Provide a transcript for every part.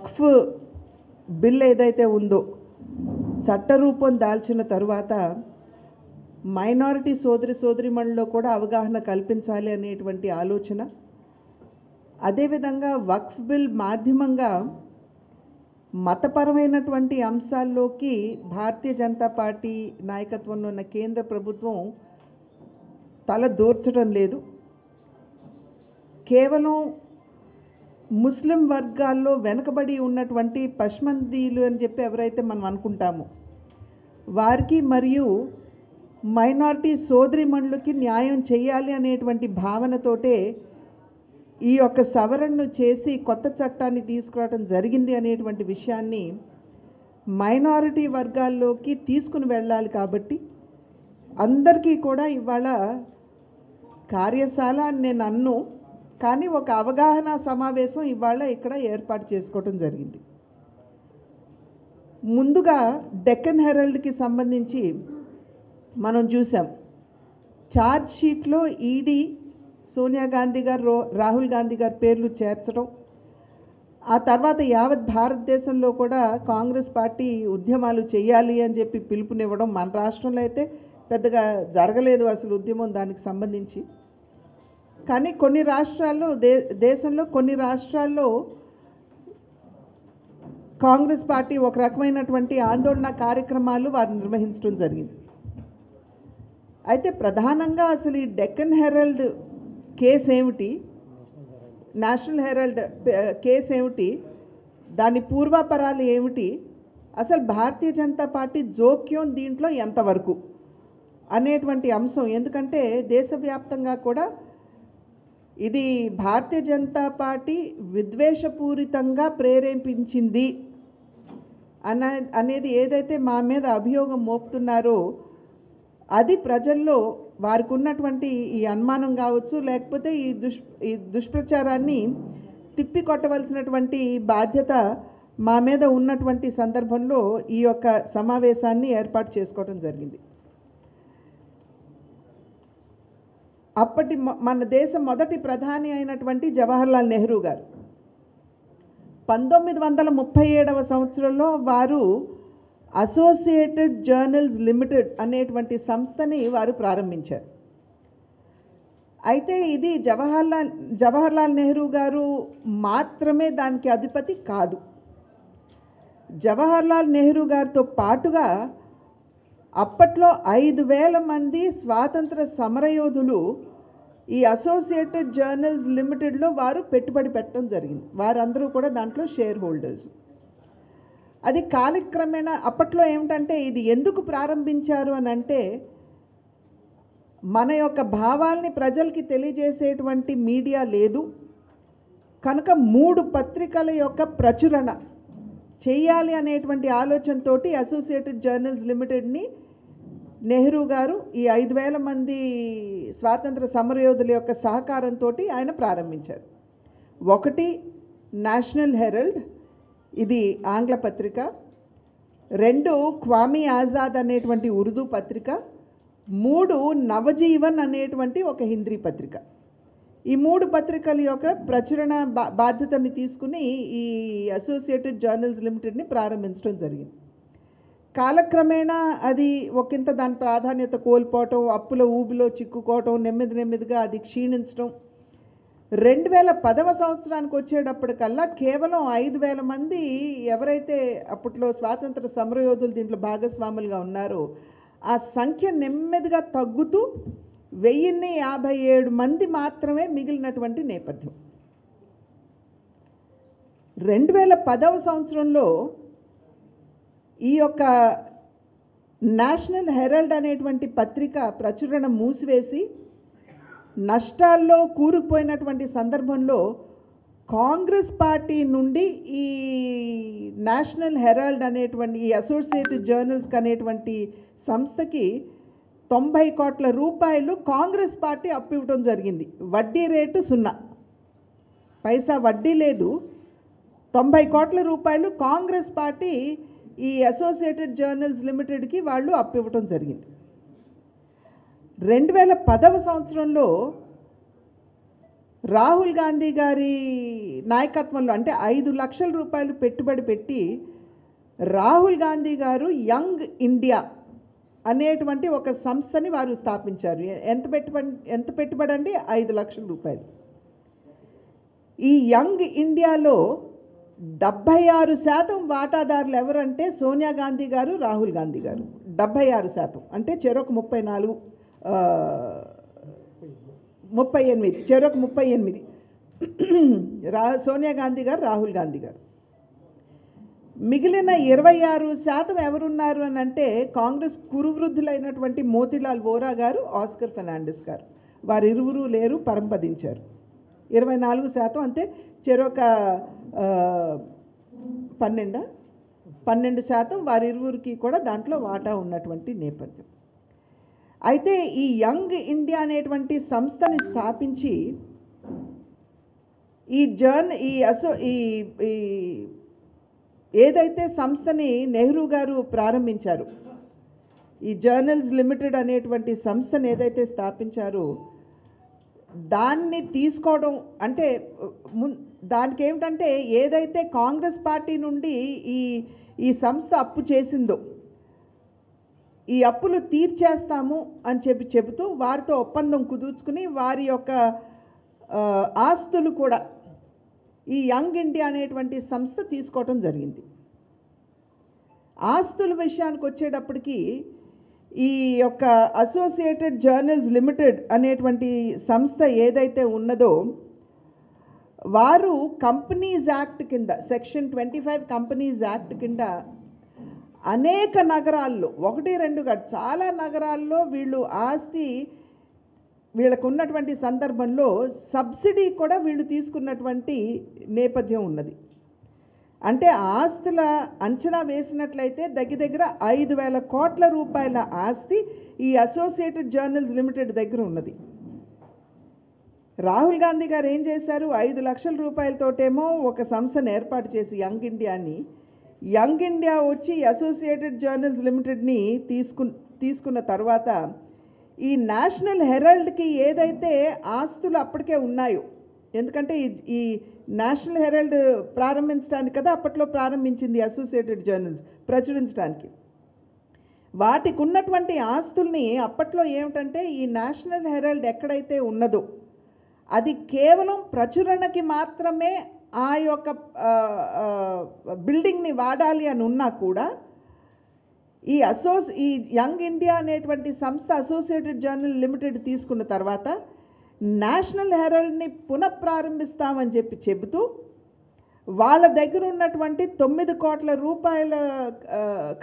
వక్ఫ్ bill ఏదైతే ఉందో చట్టరూపం దాల్చిన తరువాత మైనారిటీ సోదరిమణుల్లో కూడా అవగాహన కల్పించాలి అనేటువంటి ఆలోచన, అదేవిధంగా వక్ఫ్ బిల్ మాధ్యమంగా మతపరమైనటువంటి అంశాల్లోకి భారతీయ జనతా పార్టీ నాయకత్వంలో ఉన్న కేంద్ర ప్రభుత్వం తల దూర్చడం లేదు. కేవలం ముస్లిం వర్గాల్లో వెనుకబడి ఉన్నటువంటి పశ్మందీలు అని చెప్పి ఎవరైతే మనం అనుకుంటామో వారికి మరియు మైనారిటీ సోదరిమణులకి న్యాయం చేయాలి అనేటువంటి భావనతోటే ఈ యొక్క సవరణను చేసి కొత్త చట్టాన్ని తీసుకురావడం జరిగింది అనేటువంటి విషయాన్ని మైనారిటీ వర్గాల్లోకి తీసుకుని వెళ్ళాలి. కాబట్టి అందరికీ కూడా ఇవాళ కార్యశాల నేను అన్ను, కానీ ఒక అవగాహన సమావేశం ఇవాళ ఇక్కడ ఏర్పాటు చేసుకోవడం జరిగింది. ముందుగా డెక్కన్ హెరాల్డ్కి సంబంధించి మనం చూసాం, ఛార్జ్ షీట్లో ఈడీ సోనియా గాంధీ గారు, రాహుల్ గాంధీ గారి పేర్లు చేర్చడం, ఆ తర్వాత యావత్ భారతదేశంలో కూడా కాంగ్రెస్ పార్టీ ఉద్యమాలు చేయాలి అని చెప్పి పిలుపునివ్వడం. మన రాష్ట్రంలో అయితే పెద్దగా జరగలేదు అసలు ఉద్యమం దానికి సంబంధించి. కానీ కొన్ని రాష్ట్రాల్లో దేశంలో కొన్ని రాష్ట్రాల్లో కాంగ్రెస్ పార్టీ ఒక రకమైనటువంటి ఆందోళన కార్యక్రమాలు వారు నిర్వహించడం జరిగింది. అయితే ప్రధానంగా అసలు ఈ డెక్కన్ హెరాల్డ్ కేసు ఏమిటి, నేషనల్ హెరాల్డ్ కేసు ఏమిటి, దాని పూర్వాపరాలు ఏమిటి, అసలు భారతీయ జనతా పార్టీ జోక్యం దీంట్లో ఎంతవరకు అనేటువంటి అంశం. ఎందుకంటే దేశవ్యాప్తంగా కూడా ఇది భారతీయ జనతా పార్టీ విద్వేషపూరితంగా ప్రేరేపించింది అనేది ఏదైతే మా మీద అభియోగం మోపుతున్నారో అది ప్రజల్లో వారికి ఉన్నటువంటి ఈ అనుమానం కావచ్చు, లేకపోతే ఈ దుష్ప్రచారాన్ని తిప్పికొట్టవలసినటువంటి బాధ్యత మా మీద ఉన్నటువంటి సందర్భంలో ఈ యొక్క సమావేశాన్ని ఏర్పాటు చేసుకోవడం జరిగింది. అప్పటి మన దేశ మొదటి ప్రధాని అయినటువంటి జవహర్లాల్ నెహ్రూ గారు 1937వ సంవత్సరంలో వారు అసోసియేటెడ్ జర్నల్స్ లిమిటెడ్ అనేటువంటి సంస్థని వారు ప్రారంభించారు. అయితే ఇది జవహర్లాల్ నెహ్రూ గారు మాత్రమే దానికి అధిపతి కాదు. జవహర్లాల్ నెహ్రూ గారితో పాటుగా అప్పట్లో 5,000 మంది స్వాతంత్ర సమరయోధులు ఈ అసోసియేటెడ్ జర్నల్స్ లిమిటెడ్లో వారు పెట్టుబడి పెట్టడం జరిగింది. వారందరూ కూడా దాంట్లో షేర్ హోల్డర్స్. అది కాలక్రమేణా అప్పట్లో ఏమిటంటే ఇది ఎందుకు ప్రారంభించారు అని అంటే, మన యొక్క భావాల్ని ప్రజలకి తెలియజేసేటువంటి మీడియా లేదు కనుక 3 పత్రికల యొక్క ప్రచురణ చేయాలి అనేటువంటి ఆలోచనతోటి అసోసియేటెడ్ జర్నల్స్ లిమిటెడ్ని నెహ్రూ గారు ఈ 5,000 మంది స్వాతంత్ర సమరయోధుల యొక్క సహకారంతో ఆయన ప్రారంభించారు. ఒకటి నేషనల్ హెరాల్డ్, ఇది ఆంగ్ల పత్రిక. 2 క్వామీ ఆజాద్ అనేటువంటి ఉర్దూ పత్రిక. 3 నవజీవన్ అనేటువంటి ఒక హిందీ పత్రిక. ఈ 3 పత్రికల యొక్క ప్రచురణ బాధ్యతని తీసుకుని ఈ అసోసియేటెడ్ జర్నల్స్ లిమిటెడ్ని ప్రారంభించడం జరిగింది. కాలక్రమేణా అది ఒకంత దాని ప్రాధాన్యత కోల్పోవటం, అప్పుల ఊబిలో చిక్కుకోవటం, నెమ్మదిగా అది క్షీణించడం. 2010వ సంవత్సరానికి వచ్చేటప్పటికల్లా కేవలం 5,000 మంది ఎవరైతే అప్పట్లో స్వాతంత్ర సమరయోధులు దీంట్లో భాగస్వాములుగా ఉన్నారో ఆ సంఖ్య నెమ్మదిగా తగ్గుతూ 1057 మంది మాత్రమే మిగిలినటువంటి నేపథ్యం. 2010వ సంవత్సరంలో ఈ యొక్క నేషనల్ హెరాల్డ్ అనేటువంటి పత్రిక ప్రచురణ మూసివేసి నష్టాల్లో కూరుకుపోయినటువంటి సందర్భంలో కాంగ్రెస్ పార్టీ నుండి ఈ నేషనల్ హెరాల్డ్ అనేటువంటి ఈ అసోసియేటెడ్ జర్నల్స్కి అనేటువంటి సంస్థకి 90 కోట్ల రూపాయలు కాంగ్రెస్ పార్టీ అప్పు ఇవ్వడం జరిగింది. వడ్డీ రేటు 0 పైసా వడ్డీ లేదు. 90 కోట్ల రూపాయలు కాంగ్రెస్ పార్టీ ఈ అసోసియేటెడ్ జర్నల్స్ లిమిటెడ్కి వాళ్ళు అప్పు ఇవ్వడం జరిగింది. 2010వ సంవత్సరంలో రాహుల్ గాంధీ గారి నాయకత్వంలో అంటే 5 లక్షల రూపాయలు పెట్టుబడి పెట్టి రాహుల్ గాంధీ గారు యంగ్ ఇండియా అనేటువంటి ఒక సంస్థని వారు స్థాపించారు. ఎంత పెట్టుబడి అండి? 5 లక్షల రూపాయలు. ఈ యంగ్ ఇండియాలో 76% వాటాదారులు ఎవరంటే సోనియా గాంధీ గారు, రాహుల్ గాంధీ గారు. 76% అంటే చెరొక 38 చెరొక 38 సోనియా గాంధీ గారు, రాహుల్ గాంధీ గారు. మిగిలిన 26% ఎవరున్నారు అని అంటే కాంగ్రెస్ కురువృద్ధులైనటువంటి మోతీలాల్ వోరా గారు, ఆస్కర్ ఫెర్నాండెస్ గారు. వారు ఇరువురు లేరు, పరంపదించారు. 24% అంతే చెరొక 12% వారిరువురికి కూడా దాంట్లో వాటా ఉన్నటువంటి నేపథ్యం. అయితే ఈ యంగ్ ఇండియా అనేటువంటి సంస్థని స్థాపించి ఏదైతే సంస్థని నెహ్రూ గారు ప్రారంభించారు, ఈ జర్నల్స్ లిమిటెడ్ అనేటువంటి సంస్థని ఏదైతే స్థాపించారో దాన్ని తీసుకోవడం అంటే దానికి ఏమిటంటే ఏదైతే కాంగ్రెస్ పార్టీ నుండి ఈ సంస్థ అప్పు చేసిందో ఈ అప్పులు తీర్చేస్తాము అని చెబుతూ వారితో ఒప్పందం కుదుర్చుకుని వారి యొక్క ఆస్తులు కూడా ఈ యంగ్ ఇండియా అనేటువంటి సంస్థ తీసుకోవటం జరిగింది. ఆస్తుల విషయానికి వచ్చేటప్పటికి ఈ యొక్క అసోసియేటెడ్ జర్నల్స్ లిమిటెడ్ అనేటువంటి సంస్థ ఏదైతే ఉన్నదో వారు కంపెనీస్ యాక్ట్ కింద సెక్షన్ 25 కంపెనీస్ యాక్ట్ కింద అనేక నగరాల్లో 1-2 కాదు చాలా నగరాల్లో వీళ్ళు ఆస్తి వీళ్ళకు ఉన్నటువంటి సందర్భంలో సబ్సిడీ కూడా వీళ్ళు తీసుకున్నటువంటి నేపథ్యం ఉన్నది. అంటే ఆస్తుల అంచనా వేసినట్లయితే దగ్గర 5,000 కోట్ల రూపాయల ఆస్తి ఈ అసోసియేటెడ్ జర్నల్స్ లిమిటెడ్ దగ్గర ఉన్నది. రాహుల్ గాంధీ గారు ఏం చేశారు? 5 లక్షల రూపాయలతోటేమో ఒక సంస్థను ఏర్పాటు చేసి యంగ్ ఇండియా వచ్చి అసోసియేటెడ్ జర్నల్స్ లిమిటెడ్ని తీసుకున్న తర్వాత ఈ నేషనల్ హెరాల్డ్కి ఏదైతే ఆస్తులు అప్పటికే ఉన్నాయో, ఎందుకంటే ఈ నేషనల్ హెరాల్డ్ ప్రారంభించడానికి కదా అప్పట్లో ప్రారంభించింది అసోసియేటెడ్ జర్నల్స్ ప్రచురించడానికి. వాటికి ఉన్నటువంటి ఆస్తుల్ని అప్పట్లో ఏమిటంటే ఈ నేషనల్ హెరాల్డ్ ఎక్కడైతే ఉన్నదో అది కేవలం ప్రచురణకి మాత్రమే ఆ యొక్క బిల్డింగ్ని వాడాలి అని ఉన్నా కూడా ఈ యంగ్ ఇండియా అనేటువంటి సంస్థ అసోసియేటెడ్ జర్నల్ లిమిటెడ్ తీసుకున్న తర్వాత నేషనల్ హెరాల్డ్ని పునఃప్రారంభిస్తామని చెబుతూ వాళ్ళ దగ్గర ఉన్నటువంటి 9 కోట్ల రూపాయల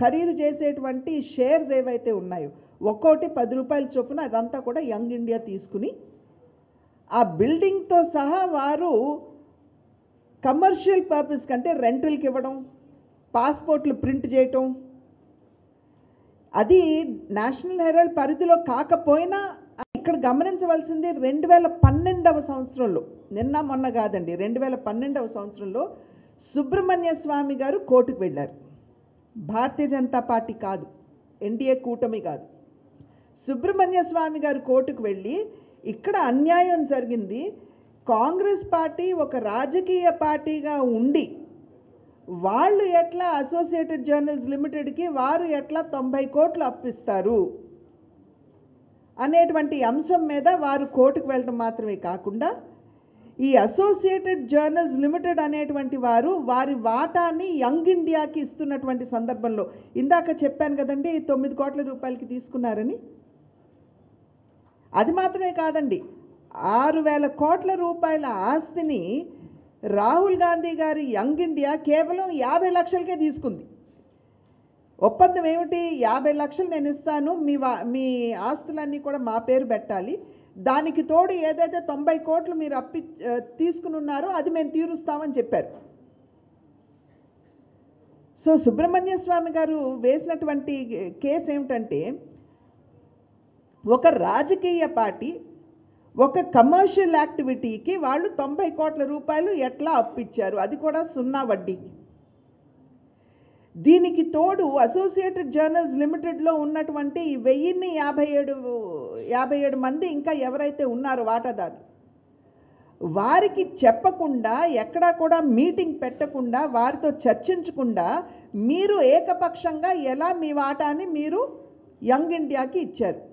ఖరీదు చేసేటువంటి షేర్స్ ఏవైతే ఉన్నాయో ఒక్కోటి 10 రూపాయల చొప్పున అదంతా కూడా యంగ్ ఇండియా తీసుకుని ఆ బిల్డింగ్తో సహా వారు కమర్షియల్ పర్పస్ కంటే రెంటల్కి ఇవ్వడం, పాస్పోర్ట్లు ప్రింట్ చేయటం, అది నేషనల్ హెరాల్డ్ పరిధిలో కాకపోయినా ఇక్కడ గమనించవలసింది 2012వ సంవత్సరంలో, నిన్న మొన్న కాదండి, 2012వ సంవత్సరంలో సుబ్రహ్మణ్య స్వామి గారు కోర్టుకు వెళ్ళారు. భారతీయ జనతా పార్టీ కాదు, ఎన్డీఏ కూటమి కాదు, సుబ్రహ్మణ్య స్వామి గారు కోర్టుకు వెళ్ళి ఇక్కడ అన్యాయం జరిగింది, కాంగ్రెస్ పార్టీ ఒక రాజకీయ పార్టీగా ఉండి వాళ్ళు ఎట్లా అసోసియేటెడ్ జర్నల్స్ లిమిటెడ్కి వారు ఎట్లా 90 కోట్లు అప్పిస్తారు అనేటువంటి అంశం మీద వారు కోర్టుకు వెళ్ళడం మాత్రమే కాకుండా ఈ అసోసియేటెడ్ జర్నల్స్ లిమిటెడ్ అనేటువంటి వారు వారి వాటాని యంగ్ ఇండియాకి ఇస్తున్నటువంటి సందర్భంలో ఇందాక చెప్పాను కదండి 9 కోట్ల రూపాయలకి తీసుకున్నారని. అది మాత్రమే కాదండి, 6,000 కోట్ల రూపాయల ఆస్తిని రాహుల్ గాంధీ గారి యంగ్ ఇండియా కేవలం 50 లక్షలకే తీసుకుంది. ఒప్పందం ఏమిటి? 50 లక్షలు నేను ఇస్తాను, మీ ఆస్తులన్నీ కూడా మా పేరు పెట్టాలి, దానికి తోడు ఏదైతే 90 కోట్లు మీరు తీసుకుని ఉన్నారో అది మేము తీరుస్తామని చెప్పారు. సో సుబ్రహ్మణ్య స్వామి గారు వేసినటువంటి కేసు ఏమిటంటే ఒక రాజకీయ పార్టీ ఒక కమర్షియల్ యాక్టివిటీకి వాళ్ళు 90 కోట్ల రూపాయలు ఎట్లా అప్పిచ్చారు, అది కూడా 0 వడ్డీకి. దీనికి తోడు అసోసియేటెడ్ జర్నల్స్ లిమిటెడ్లో ఉన్నటువంటి 1057 మంది ఇంకా ఎవరైతే ఉన్నారో వాటాదారులు వారికి చెప్పకుండా, ఎక్కడా కూడా మీటింగ్ పెట్టకుండా, వారితో చర్చించకుండా మీరు ఏకపక్షంగా ఎలా మీ వాటాని మీరు యంగ్ ఇండియాకి ఇచ్చారు?